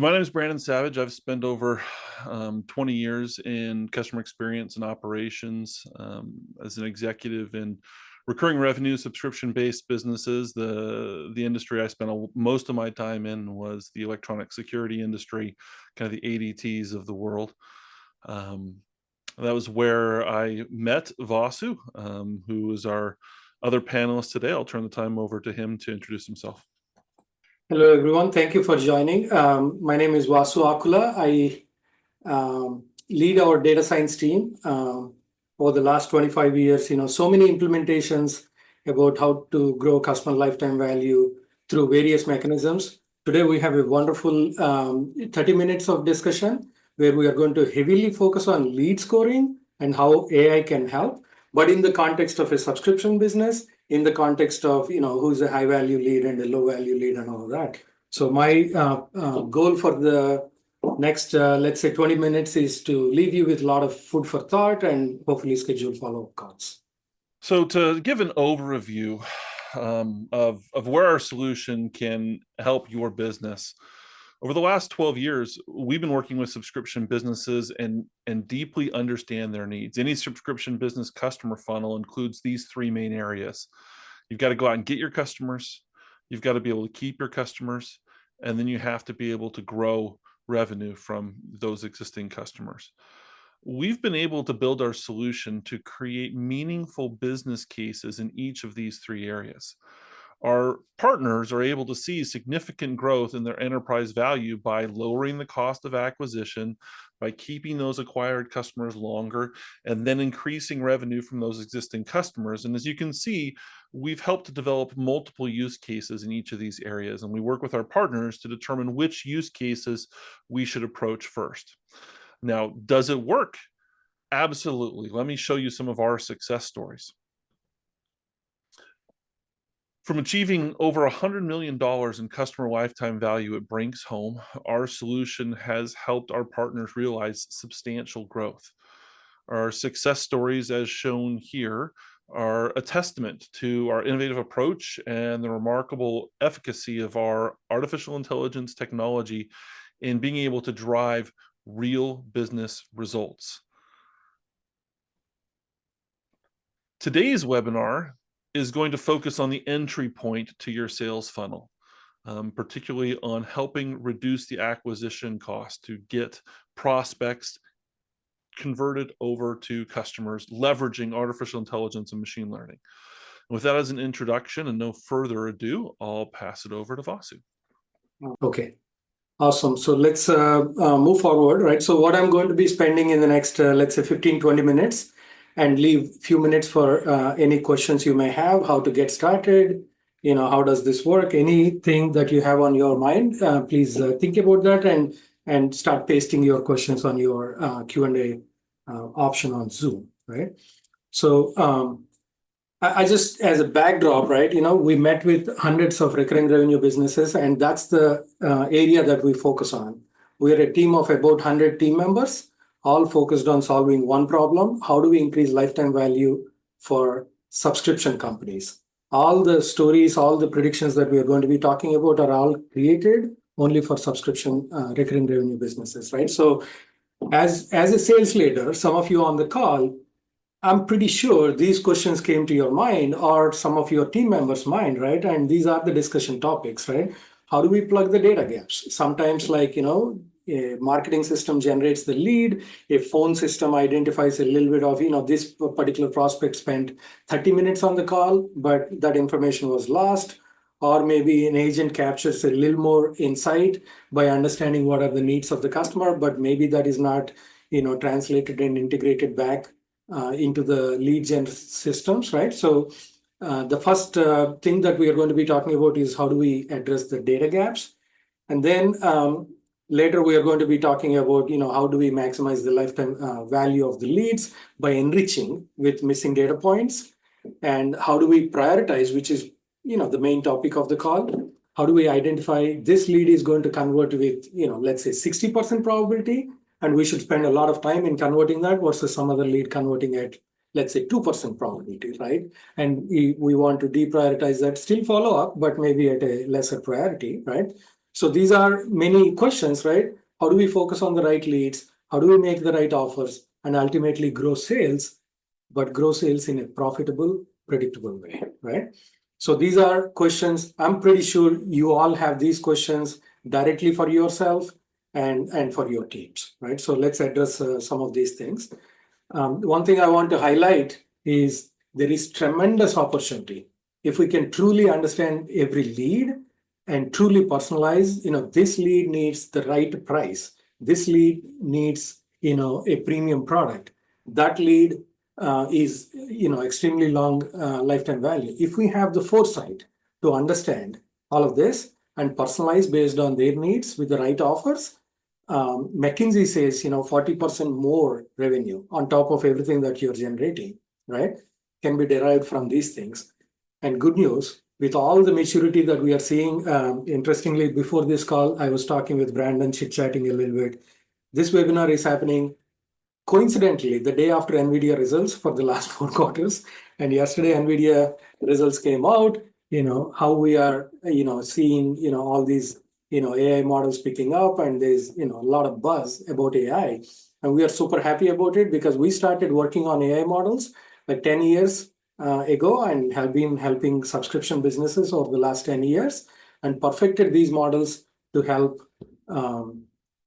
So my name is Brandon Savage. I've spent over 20 years in customer experience and operations as an executive in recurring revenue, subscription-based businesses. The industry I spent most of my time in was the electronic security industry, kind of the ADTs of the world. That was where I met Vasu, who is our other panelist today. I'll turn the time over to him to introduce himself. Hello, everyone. Thank you for joining. My name is Vasu Akula. I lead our data science team over the last 25 years. So many implementations about how to grow customer lifetime value through various mechanisms. Today, we have a wonderful 30 minutes of discussion where we are going to heavily focus on lead scoring and how AI can help, but in the context of a subscription business, in the context of who's a high value lead and a low value lead and all of that. So my goal for the next let's say 20 minutes is to leave you with a lot of food for thought and hopefully schedule follow-up calls. So to give an overview of where our solution can help your business, over the last 12 years, we've been working with subscription businesses and deeply understand their needs. Any subscription business customer funnel includes these three main areas. You've got to go out and get your customers. You've got to be able to keep your customers. And then you have to be able to grow revenue from those existing customers. We've been able to build our solution to create meaningful business cases in each of these three areas. Our partners are able to see significant growth in their enterprise value by lowering the cost of acquisition, by keeping those acquired customers longer, and then increasing revenue from those existing customers. And as you can see, we've helped to develop multiple use cases in each of these areas, and we work with our partners to determine which use cases we should approach first. Now, does it work? Absolutely. Let me show you some of our success stories. From achieving over $100 million in customer lifetime value at Brinks Home, our solution has helped our partners realize substantial growth. Our success stories, as shown here, are a testament to our innovative approach and the remarkable efficacy of our artificial intelligence technology in being able to drive real business results. Today's webinar is going to focus on the entry point to your sales funnel, particularly on helping reduce the acquisition cost to get prospects converted over to customers, leveraging artificial intelligence and machine learning. And with that as an introduction and no further ado, I'll pass it over to Vasu. Okay, awesome. So let's move forward, right? So what I'm going to be spending in the next, let's say 15-20 minutes, and leave a few minutes for any questions you may have, how to get started, how does this work, anything that you have on your mind, please think about that and start pasting your questions on your Q&A option on Zoom, right? So I just, as a backdrop, right, we met with hundreds of recurring revenue businesses, and that's the area that we focus on. We're a team of about 100 team members, all focused on solving one problem. How do we increase lifetime value for subscription companies? All the stories, all the predictions that we are going to be talking about are all created only for subscription recurring revenue businesses, right? So as a sales leader, some of you on the call, I'm pretty sure these questions came to your mind or some of your team members' mind, right? And these are the discussion topics, right? How do we plug the data gaps? Sometimes a marketing system generates the lead, a phone system identifies a little bit of, this particular prospect spent 30 minutes on the call, but that information was lost. Or maybe an agent captures a little more insight by understanding what are the needs of the customer, but maybe that is not, translated and integrated back into the lead gen systems, right? So the first thing that we are going to be talking about is how do we address the data gaps? And then later, we are going to be talking about, how do we maximize the lifetime value of the leads by enriching with missing data points, and how do we prioritize, which is, the main topic of the call. How do we identify this lead is going to convert with, let's say 60% probability, and we should spend a lot of time in converting that versus some other lead converting at, let's say 2% probability, right? And we want to deprioritize that, still follow up, but maybe at a lesser priority, right? So these are many questions, right? How do we focus on the right leads? How do we make the right offers and ultimately grow sales, but grow sales in a profitable, predictable way, right? So these are questions. I'm pretty sure you all have these questions directly for yourself and for your teams, right? So let's address some of these things. One thing I want to highlight is there is tremendous opportunity. If we can truly understand every lead and truly personalize, this lead needs the right price. This lead needs, a premium product. That lead is, extremely long lifetime value. If we have the foresight to understand all of this and personalize based on their needs with the right offers, McKinsey says, 40% more revenue on top of everything that you're generating, right, can be derived from these things. And good news, with all the maturity that we are seeing, interestingly, before this call, I was talking with Brandon, chit-chatting a little bit. This webinar is happening coincidentally the day after NVIDIA results for the last 4 quarters. And yesterday, NVIDIA results came out, how we are, seeing, all these AI models picking up, and there's a lot of buzz about AI, and we are super happy about it because we started working on AI models like 10 years ago and have been helping subscription businesses over the last 10 years and perfected these models to help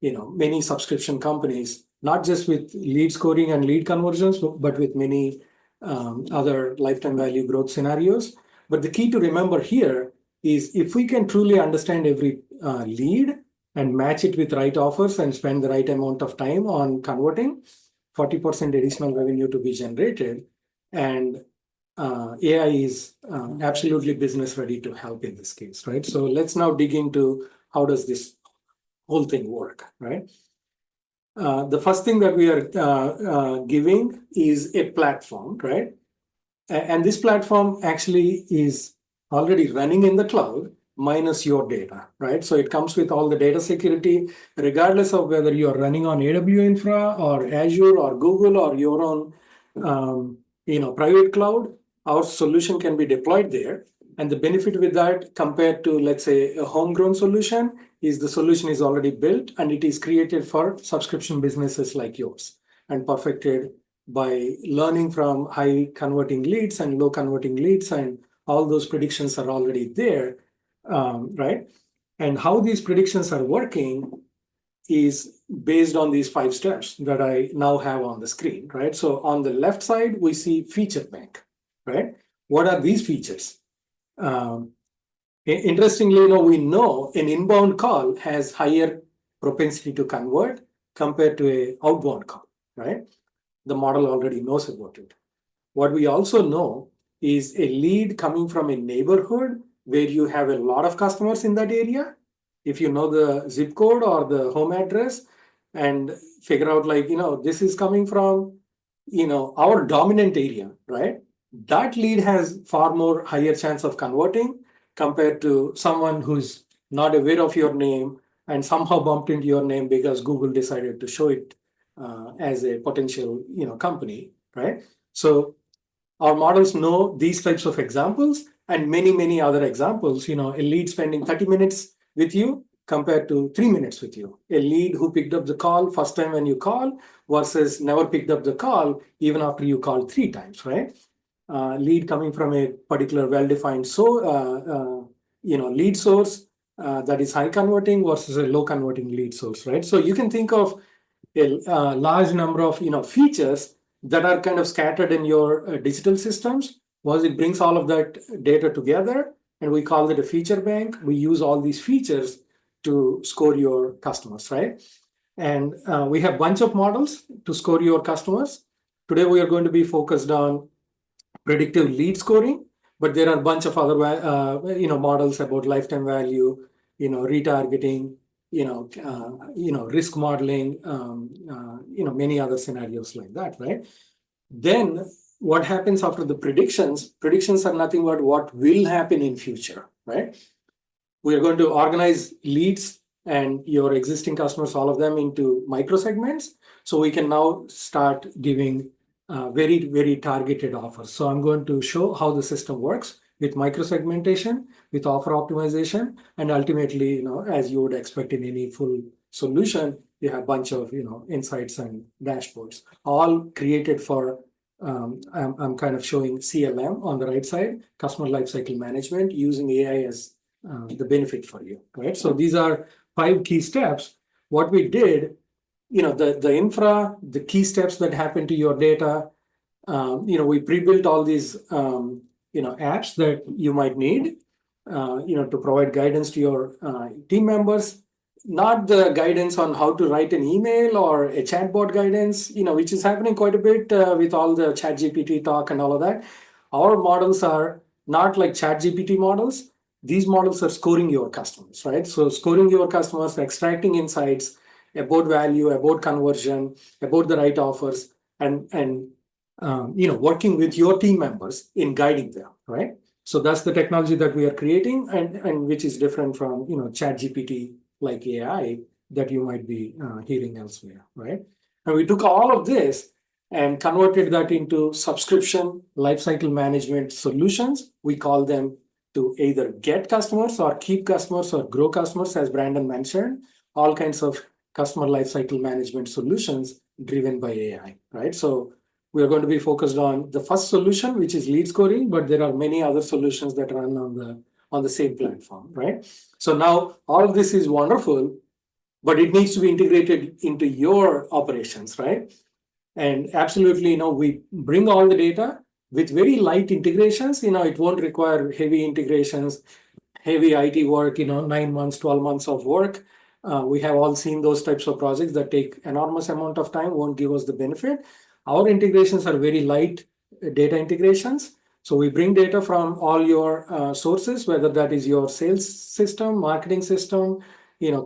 many subscription companies, not just with lead scoring and lead conversions, but with many other lifetime value growth scenarios. But the key to remember here is if we can truly understand every lead and match it with right offers and spend the right amount of time on converting, 40% additional revenue to be generated. And AI is absolutely business ready to help in this case, right? So let's now dig into how does this whole thing work, right? The first thing that we are giving is a platform, right? And this platform actually is already running in the cloud minus your data, right? So it comes with all the data security, regardless of whether you're running on AWS infra or Azure or Google or your own, private cloud. Our solution can be deployed there. And the benefit with that compared to, let's say, a homegrown solution is the solution is already built and it is created for subscription businesses like yours and perfected by learning from high converting leads and low converting leads, and all those predictions are already there, right? And how these predictions are working is based on these 5 steps that I now have on the screen, right? So on the left side, we see feature bank, right? What are these features? Interestingly, we know an inbound call has higher propensity to convert compared to an outbound call, right? The model already knows about it. What we also know is a lead coming from a neighborhood where you have a lot of customers in that area. If you know the zip code or the home address and figure out this is coming from, our dominant area, right? That lead has far more higher chance of converting compared to someone who's not aware of your name and somehow bumped into your name because Google decided to show it as a potential, company, right? So our models know these types of examples and many, many other examples. A lead spending 30 minutes with you compared to 3 minutes with you. A lead who picked up the call first time when you call versus never picked up the call even after you called 3 times, right? Lead coming from a particular well-defined lead source that is high converting versus a low converting lead source, right? So you can think of a large number of features that are kind of scattered in your digital systems. VOZIQ brings all of that data together, and we call it a feature bank. We use all these features to score your customers, right? And we have a bunch of models to score your customers. Today, we are going to be focused on predictive lead scoring, but there are a bunch of other models about lifetime value, retargeting, risk modeling, many other scenarios like that, right? Then what happens after the predictions? Predictions are nothing but what will happen in future, right? We are going to organize leads and your existing customers, all of them, into micro segments. So we can now start giving very, very targeted offers. So I'm going to show how the system works with micro-segmentation, with offer optimization, and ultimately, as you would expect in any full solution, you have a bunch of, insights and dashboards, all created for, I'm kind of showing CLM on the right side, customer lifecycle management, using AI as the benefit for you, right? So these are 5 key steps. What we did, the infra, the key steps that happen to your data, we pre-built all these, apps that you might need, to provide guidance to your team members, not the guidance on how to write an email or a chatbot guidance, which is happening quite a bit with all the ChatGPT talk and all of that. Our models are not like ChatGPT models. These models are scoring your customers, right? So scoring your customers, extracting insights about value, about conversion, about the right offers, and working with your team members in guiding them, right? So that's the technology that we are creating, and which is different from ChatGPT like AI that you might be hearing elsewhere, right? And we took all of this and converted that into subscription lifecycle management solutions. We call them to either get customers or keep customers or grow customers, as Brandon mentioned, all kinds of customer lifecycle management solutions driven by AI, right? So we are going to be focused on the first solution, which is lead scoring, but there are many other solutions that run on the same platform, right? So now all of this is wonderful, but it needs to be integrated into your operations, right? And absolutely, we bring all the data with very light integrations. It won't require heavy integrations, heavy IT work, 9 months, 12 months of work. We have all seen those types of projects that take enormous amount of time, won't give us the benefit. Our integrations are very light data integrations. So we bring data from all your sources, whether that is your sales system, marketing system,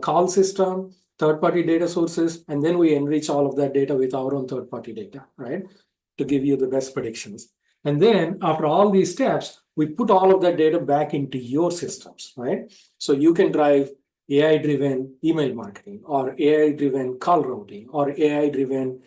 call system, third-party data sources, and then we enrich all of that data with our own third-party data, right, to give you the best predictions. And then after all these steps, we put all of that data back into your systems, right? So you can drive AI-driven email marketing, or AI-driven call routing, or AI-driven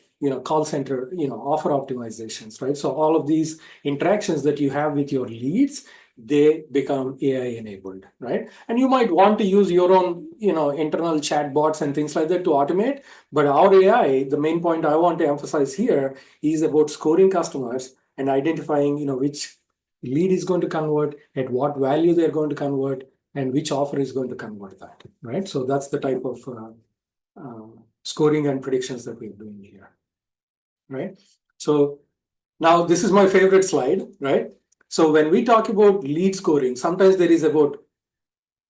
call center, offer optimizations, right? So all of these interactions that you have with your leads, they become AI enabled, right? And you might want to use your own, internal chat bots and things like that to automate. But our AI, the main point I want to emphasize here is about scoring customers and identifying, which lead is going to convert, at what value they're going to convert, and which offer is going to convert that, right? So that's the type of scoring and predictions that we're doing here, right? So now this is my favorite slide, right? So when we talk about lead scoring, sometimes there is about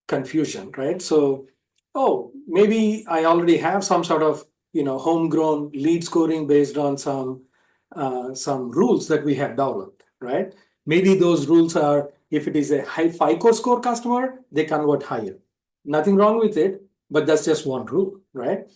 confusion, right? So, maybe I already have some sort of homegrown lead scoring based on some rules that we have developed, right? Maybe those rules are, if it is a high FICO score customer, they convert higher. Nothing wrong with it, but that's just one rule, right?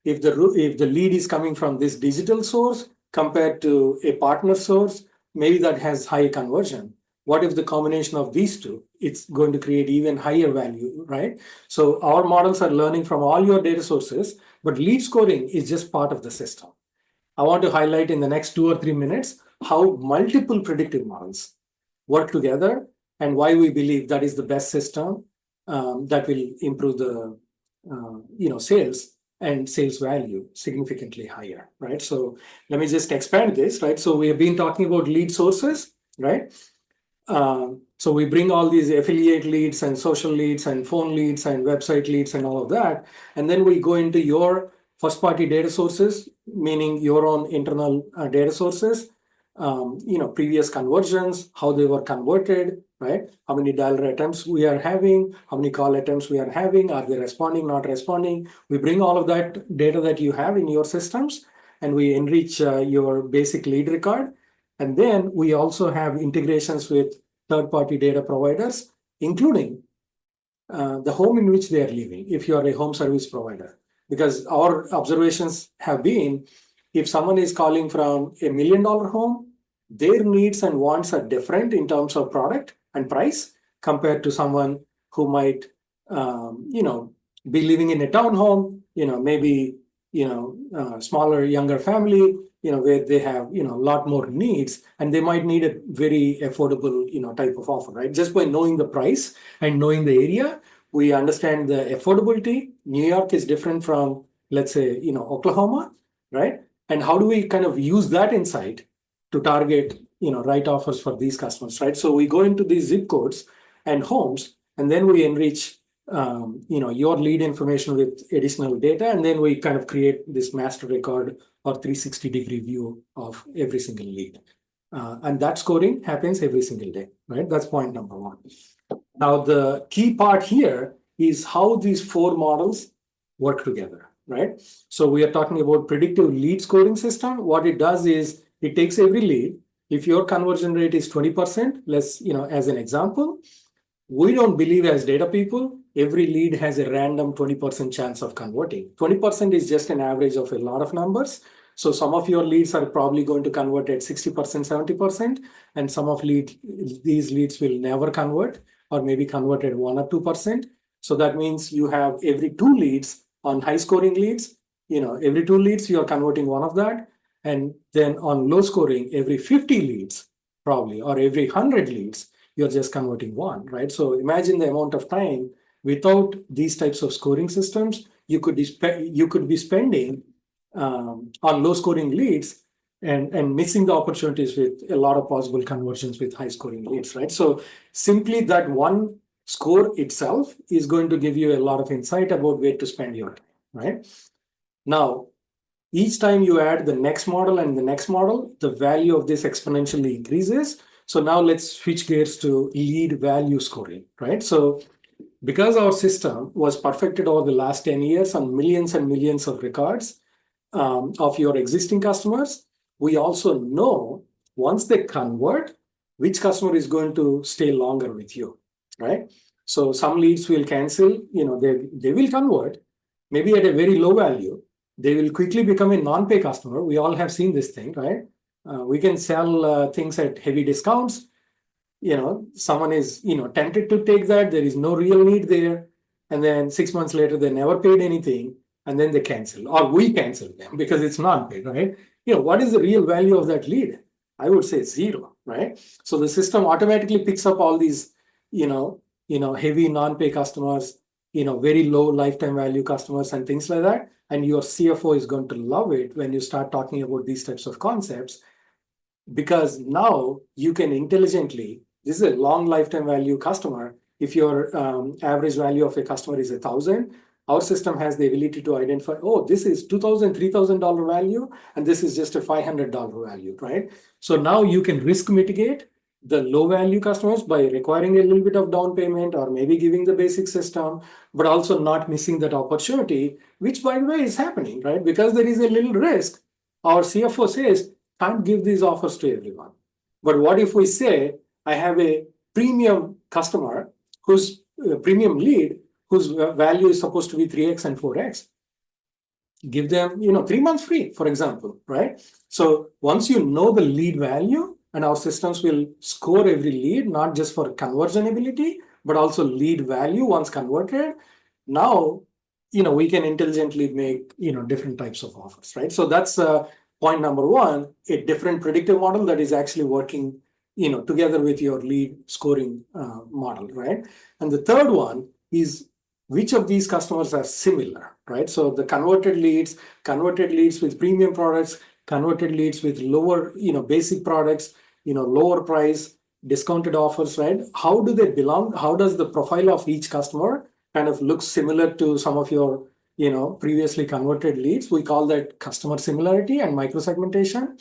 If the lead is coming from this digital source compared to a partner source, maybe that has high conversion. What if the combination of these two, it's going to create even higher value, right? So our models are learning from all your data sources, but lead scoring is just part of the system. I want to highlight in the next 2 or 3 minutes how multiple predictive models work together and why we believe that is the best system that will improve the sales and sales value significantly higher, right? So let me just expand this, right? So we have been talking about lead sources, right? So we bring all these affiliate leads and social leads and phone leads and website leads and all of that. And then we go into your first party data sources, meaning your own internal data sources, previous conversions, how they were converted, right? How many dialer attempts we are having, how many call attempts we are having, are they responding, not responding? We bring all of that data that you have in your systems and we enrich your basic lead record. And then we also have integrations with third-party data providers, including the home in which they are living, if you are a home service provider. Because our observations have been, if someone is calling from $1 million home, their needs and wants are different in terms of product and price compared to someone who might, be living in a townhome, maybe, smaller, younger family, where they have, a lot more needs, and they might need a very affordable, type of offer, right? Just by knowing the price and knowing the area, we understand the affordability. New York is different from, let's say, Oklahoma, right? And how do we kind of use that insight to target, right offers for these customers, right? So we go into these zip codes and homes, and then we enrich, your lead information with additional data, and then we kind of create this master record or 360-degree view of every single lead. And that scoring happens every single day, right? That's point number one. Now, the key part here is how these four models work together, right? So we are talking about predictive lead scoring system. What it does is it takes every lead. If your conversion rate is 20%, let's, as an example, we don't believe as data people, every lead has a random 20% chance of converting. 20% is just an average of a lot of numbers. So some of your leads are probably going to convert at 60%, 70%, and some of these leads will never convert or maybe convert at 1 or 2%. So that means you have every 2 leads on high scoring leads, every 2 leads, you are converting one of that. And then on low scoring, every 50 leads probably, or every 100 leads, you're just converting one, right? So imagine the amount of time without these types of scoring systems, you could be spending on low scoring leads and missing the opportunities with a lot of possible conversions with high scoring leads, right? So simply that one score itself is going to give you a lot of insight about where to spend your time, right? Now, each time you add the next model and the next model, the value of this exponentially increases. So now let's switch gears to lead value scoring, right? So because our system was perfected over the last 10 years on millions and millions of records of your existing customers, we also know once they convert, which customer is going to stay longer with you, right? So some leads will cancel, they will convert, maybe at a very low value. They will quickly become a non-pay customer. We all have seen this thing, right? We can sell things at heavy discounts. Someone is, tempted to take that. There is no real need there. And then 6 months later, they never paid anything. And then they cancel, or we cancel them because it's not paid, right? What is the real value of that lead? I would say 0, right? So the system automatically picks up all these, heavy non-pay customers, very low lifetime value customers and things like that. And your CFO is going to love it when you start talking about these types of concepts, because now you can intelligently, this is a long lifetime value customer. If your average value of a customer is 1,000, our system has the ability to identify, oh, this is $2,000, $3,000 value, and this is just a $500 value, right? So now you can risk mitigate the low value customers by requiring a little bit of down payment or maybe giving the basic system, but also not missing that opportunity, which by the way is happening, right? Because there is a little risk. Our CFO says, can't give these offers to everyone. But what if we say, I have a premium customer whose premium lead, whose value is supposed to be 3x and 4x? Give them, 3 months free, for example, right? So once you know the lead value, and our systems will score every lead, not just for conversion ability, but also lead value once converted. Now, we can intelligently make, different types of offers, right? So that's point number one, a different predictive model that is actually working, together with your lead scoring model, right? And the third one is which of these customers are similar, right? So the converted leads with premium products, converted leads with lower, basic products, lower price, discounted offers, right? How do they belong? How does the profile of each customer kind of look similar to some of your, previously converted leads? We call that customer similarity and microsegmentation.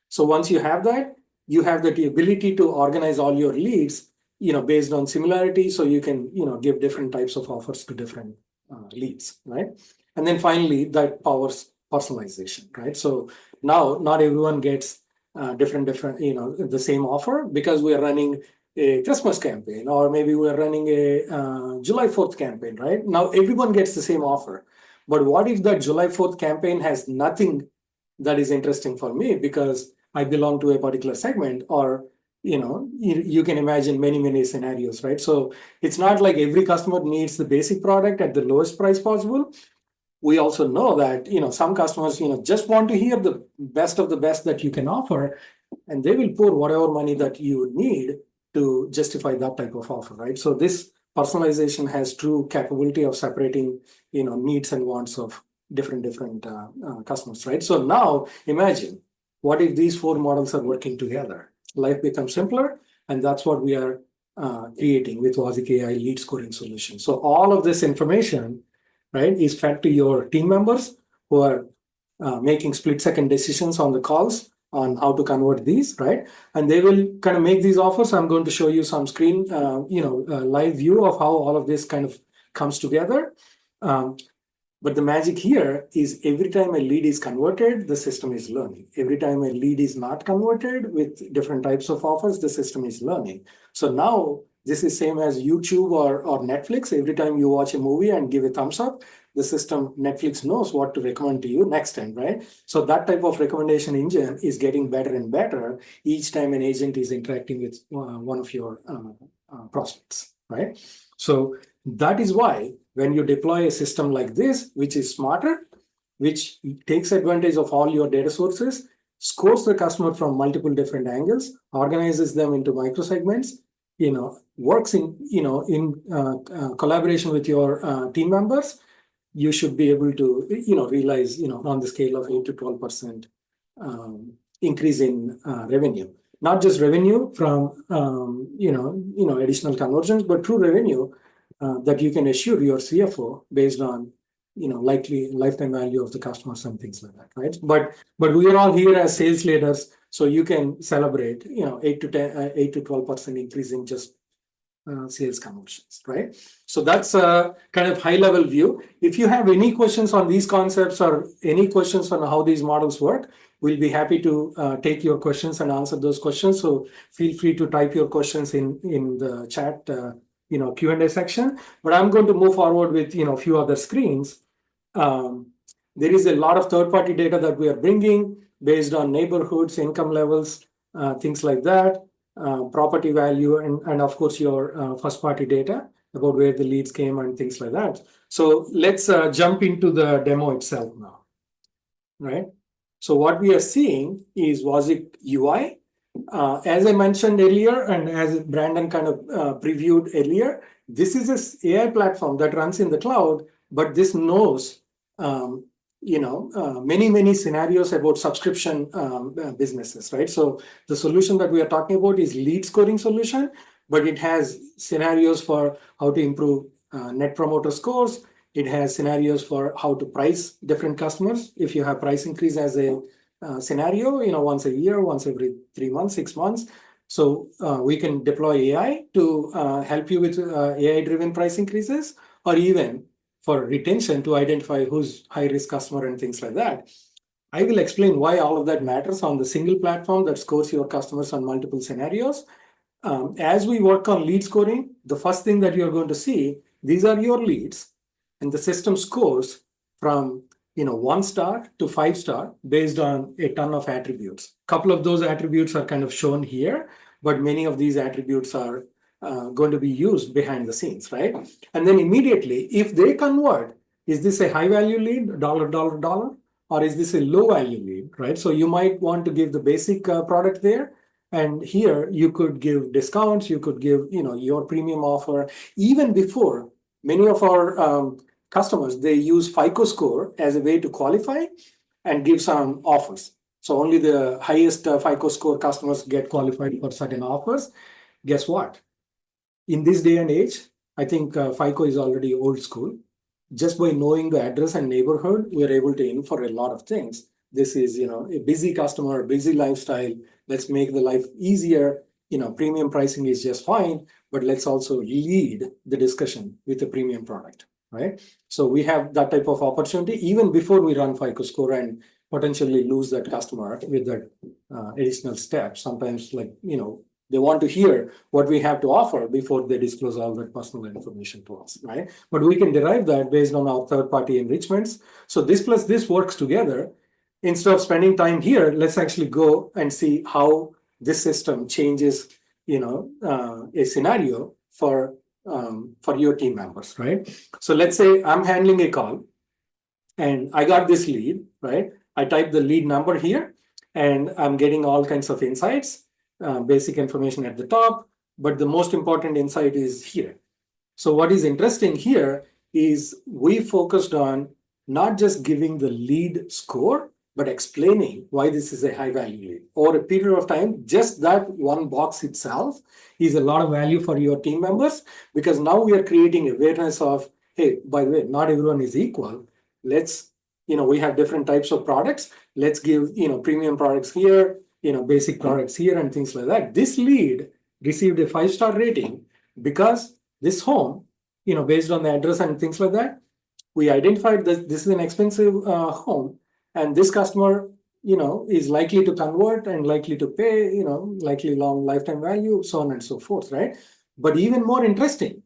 So once you have that, you have the ability to organize all your leads, based on similarity. So you can, give different types of offers to different leads, right? And then finally, that powers personalization, right? So now not everyone gets different, the same offer because we are running a Christmas campaign, or maybe we're running a July 4th campaign, right? Now everyone gets the same offer. But what if that July 4th campaign has nothing that is interesting for me because I belong to a particular segment, or you can imagine many scenarios, right? So it's not like every customer needs the basic product at the lowest price possible. we also know that, some customers, just want to hear the best of the best that you can offer, and they will pour whatever money that you need to justify that type of offer, right? So this personalization has true capability of separating, needs and wants of different customers, right? So now imagine, what if these four models are working together? Life becomes simpler, and that's what we are creating with VOZIQ AI lead scoring solution. So all of this information, right, is fed to your team members who are making split-second decisions on the calls on how to convert these, right? And they will kind of make these offers. I'm going to show you some screen, live view of how all of this kind of comes together. But the magic here is every time a lead is converted, the system is learning. Every time a lead is not converted with different types of offers, the system is learning. So now this is same as YouTube or Netflix. Every time you watch a movie and give a thumbs up, the system, Netflix, knows what to recommend to you next time, right? So that type of recommendation engine is getting better and better each time an agent is interacting with one of your prospects, right? So that is why when you deploy a system like this, which is smarter, which takes advantage of all your data sources, scores the customer from multiple different angles, organizes them into microsegments, works in collaboration with your team members, you should be able to realize on the scale of 8 to 12% increase in revenue. Not just revenue from additional conversions, but true revenue that you can assure your CFO based on likely lifetime value of the customers and things like that, right? But we are all here as sales leaders, so you can celebrate 8 to 12% increase in just sales conversions, right? So that's a kind of high level view. If you have any questions on these concepts or any questions on how these models work, we'll be happy to take your questions and answer those questions. So feel free to type your questions in the chat Q&A section. But I'm going to move forward with a few other screens. There is a lot of third-party data that we are bringing based on neighborhoods, income levels, things like that, property value, and of course your first-party data about where the leads came and things like that. So let's jump into the demo itself now, right? So what we are seeing is VOZIQ UI. As I mentioned earlier, and as Brandon kind of previewed earlier, this is an AI platform that runs in the cloud, but this knows many scenarios about subscription businesses, right? So the solution that we are talking about is lead scoring solution, but it has scenarios for how to improve net promoter scores. It has scenarios for how to price different customers. If you have price increase as a scenario, once a year, once every 3 months, 6 months. So we can deploy AI to help you with AI-driven price increases, or even for retention to identify who's high-risk customer and things like that. I will explain why all of that matters on the single platform that scores your customers on multiple scenarios. As we work on lead scoring, the first thing that you're going to see, these are your leads, and the system scores from 1 star to 5 star based on a ton of attributes. A couple of those attributes are kind of shown here, but many of these attributes are going to be used behind the scenes, right? And then immediately, if they convert, is this a high value lead, dollar, or is this a low value lead, right? So you might want to give the basic product there. And here you could give discounts, you could give your premium offer. Even before, many of our customers, they use FICO score as a way to qualify and give some offers. So only the highest FICO score customers get qualified for certain offers. Guess what? In this day and age, I think FICO is already old school. Just by knowing the address and neighborhood, we're able to aim for a lot of things. This is a busy customer, busy lifestyle. Let's make the life easier. Premium pricing is just fine, but let's also lead the discussion with a premium product, right? So we have that type of opportunity even before we run FICO score and potentially lose that customer with that additional step. Sometimes, they want to hear what we have to offer before they disclose all that personal information to us, right? But we can derive that based on our third-party enrichments. So this plus this works together. Instead of spending time here, let's actually go and see how this system changes, a scenario for your team members, right? So let's say I'm handling a call, And I got this lead, right? I type the lead number here, and I'm getting all kinds of insights, basic information at the top, but the most important insight is here. So what is interesting here is we focused on not just giving the lead score, but explaining why this is a high value lead. Over a period of time, just that one box itself is a lot of value for your team members, because now we are creating awareness of, hey, by the way, not everyone is equal. Let's, we have different types of products. Let's give, premium products here, basic products here, and things like that. This lead received a 5-star rating because this home, based on the address and things like that, we identified that this is an expensive home, and this customer, is likely to convert and likely to pay, likely long lifetime value, so on and so forth, right? But even more interesting,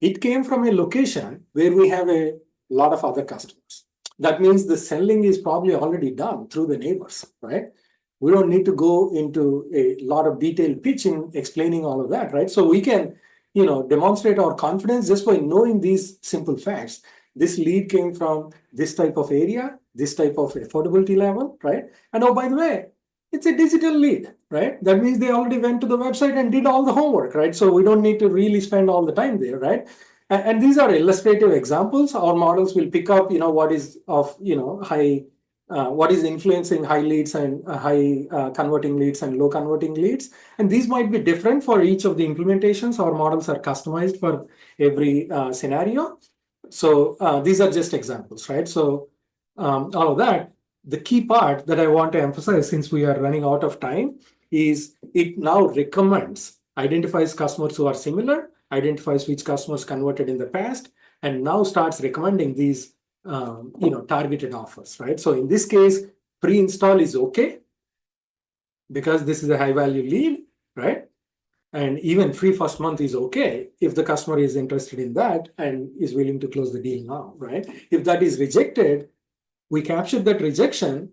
it came from a location where we have a lot of other customers. That means the selling is probably already done through the neighbors, right? We don't need to go into a lot of detailed pitching, explaining all of that, right? So we can, demonstrate our confidence just by knowing these simple facts. This lead came from this type of area, this type of affordability level, right? And oh, by the way, it's a digital lead, right? That means they already went to the website and did all the homework, right? So we don't need to really spend all the time there, right? And these are illustrative examples. Our models will pick up, what is of, high, what is influencing high leads and high converting leads and low converting leads. And these might be different for each of the implementations. Our models are customized for every scenario. So these are just examples, right? So all of that. The key part that I want to emphasize, since we are running out of time, is it now recommends, identifies customers who are similar, identifies which customers converted in the past, and now starts recommending these targeted offers, right? So in this case, pre-install is okay because this is a high value lead, right? And even free first month is okay if the customer is interested in that and is willing to close the deal now, right? If that is rejected, we captured that rejection,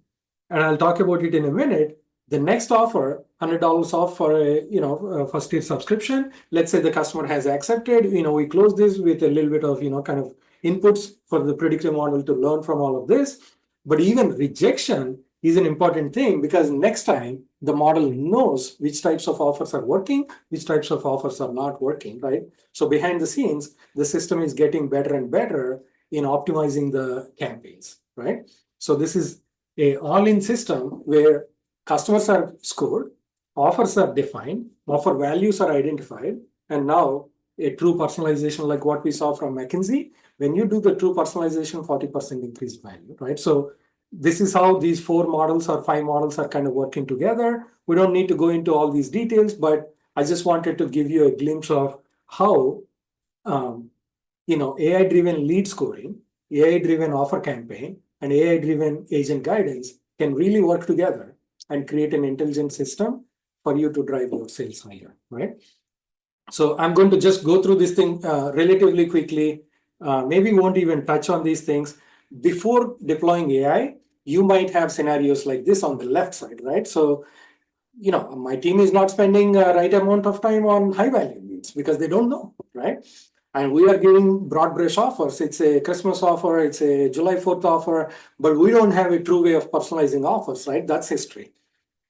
and I'll talk about it in a minute. The next offer, $100 off for a first year subscription. Let's say the customer has accepted. We close this with a little bit of kind of inputs for the predictive model to learn from all of this. But even rejection is an important thing, because next time the model knows which types of offers are working, which types of offers are not working, right? So behind the scenes, the system is getting better and better in optimizing the campaigns, right? So this is a all-in system where customers are scored, offers are defined, offer values are identified, and now a true personalization like what we saw from McKinsey. When you do the true personalization, 40% increased value, right? So this is how these 4 models or 5 models are kind of working together. We don't need to go into all these details, but I just wanted to give you a glimpse of how AI-driven lead scoring, AI-driven offer campaign, and AI-driven agent guidance can really work together and create an intelligent system for you to drive your sales higher, right? So I'm going to just go through this thing relatively quickly. Maybe won't even touch on these things. Before deploying AI, you might have scenarios like this on the left side, right? So, my team is not spending the right amount of time on high value leads because they don't know, right? And we are giving broad brush offers. It's a Christmas offer, it's a July 4th offer, but we don't have a true way of personalizing offers, right? That's history.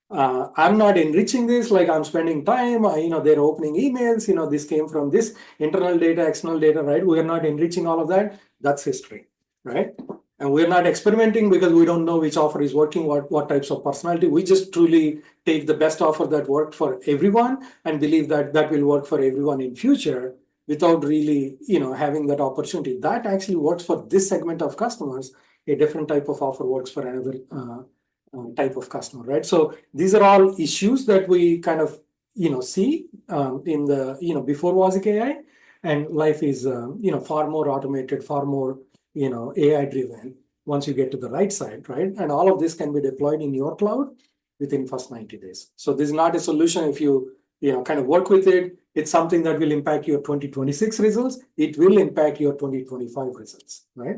I'm not enriching this, like I'm spending time, they're opening emails, this came from this internal data, external data, right? We are not enriching all of that. That's history, right? And we're not experimenting because we don't know which offer is working, what types of personality. We just truly take the best offer that worked for everyone and believe that that will work for everyone in future without really, having that opportunity. That actually works for this segment of customers. A different type of offer works for another type of customer, right? So these are all issues that we kind of see in the before VOZIQ AI, and life is far more automated, far more AI driven once you get to the right side, right? And all of this can be deployed in your cloud within first 90 days. So this is not a solution if you kind of work with it. It's something that will impact your 2026 results. It will impact your 2025 results, right?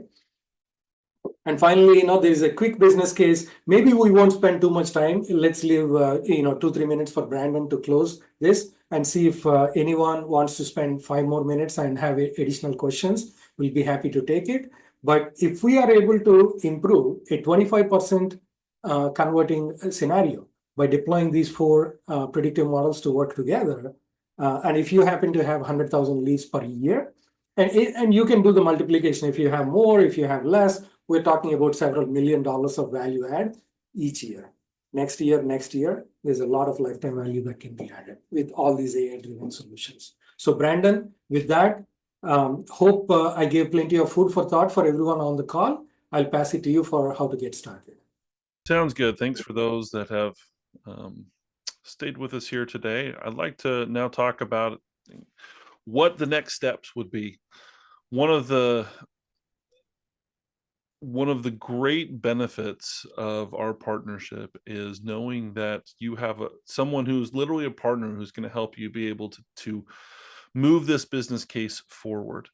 And finally, there is a quick business case. Maybe we won't spend too much time. Let's leave, 2-3 minutes for Brandon to close this and see if anyone wants to spend 5 more minutes and have additional questions. We'll be happy to take it. But if we are able to improve a 25% converting scenario by deploying these four predictive models to work together, and if you happen to have 100,000 leads per year, and you can do the multiplication. If you have more, if you have less, we're talking about several $1 million of value add each year. Next year, there's a lot of lifetime value that can be added with all these AI-driven solutions. So Brandon, with that, hope I gave plenty of food for thought for everyone on the call. I'll pass it to you for how to get started. Sounds good. Thanks for those that have stayed with us here today. I'd like to now talk about what the next steps would be. One of the great benefits of our partnership is knowing that you have someone who's literally a partner who's going to help you be able to move this business case forward.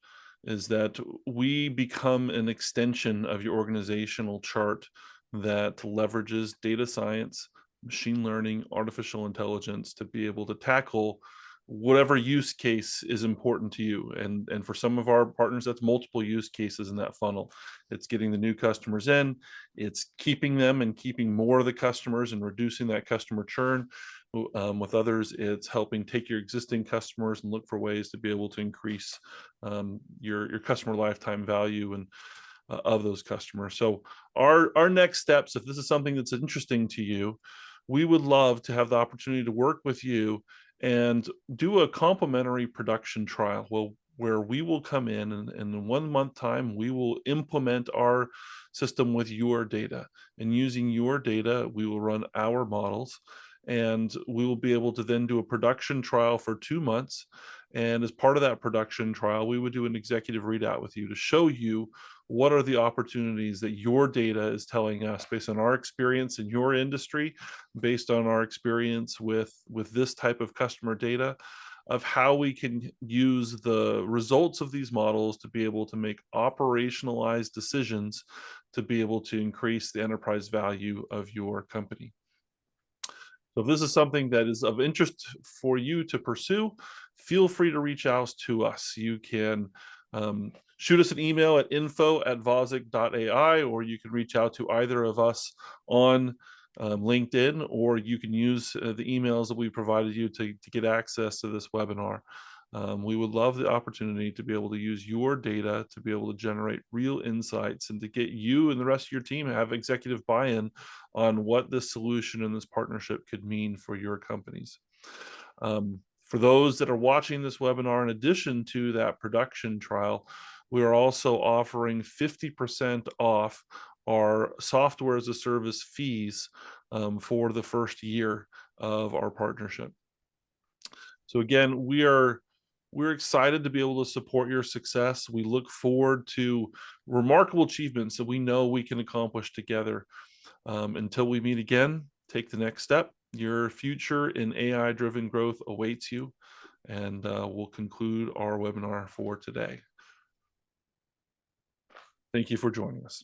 Is that we become an extension of your organizational chart that leverages data science, machine learning, artificial intelligence to be able to tackle whatever use case is important to you. And for some of our partners, that's multiple use cases in that funnel. It's getting the new customers in, it's keeping them and keeping more of the customers and reducing that customer churn. With others, it's helping take your existing customers and look for ways to be able to increase your customer lifetime value and of those customers. So our next steps, if this is something that's interesting to you, we would love to have the opportunity to work with you and do a complimentary production trial where we will come in and in 1 month time, we will implement our system with your data. And using your data, we will run our models and we will be able to then do a production trial for 2 months. And as part of that production trial, we would do an executive readout with you to show you what are the opportunities that your data is telling us based on our experience in your industry, based on our experience with this type of customer data, of how we can use the results of these models to be able to make operationalized decisions to be able to increase the enterprise value of your company. So if this is something that is of interest for you to pursue, feel free to reach out to us. You can shoot us an email at info@voziq.ai, or you can reach out to either of us on LinkedIn, or you can use the emails that we provided you to get access to this webinar. We would love the opportunity to be able to use your data to be able to generate real insights and to get you and the rest of your team have executive buy-in on what this solution and this partnership could mean for your companies. For those that are watching this webinar, in addition to that production trial, we are also offering 50% off our software as a service fees for the first year of our partnership. So again, we're excited to be able to support your success. We look forward to remarkable achievements that we know we can accomplish together. Until we meet again, take the next step. Your future in AI-driven growth awaits you, and we'll conclude our webinar for today. Thank you for joining us.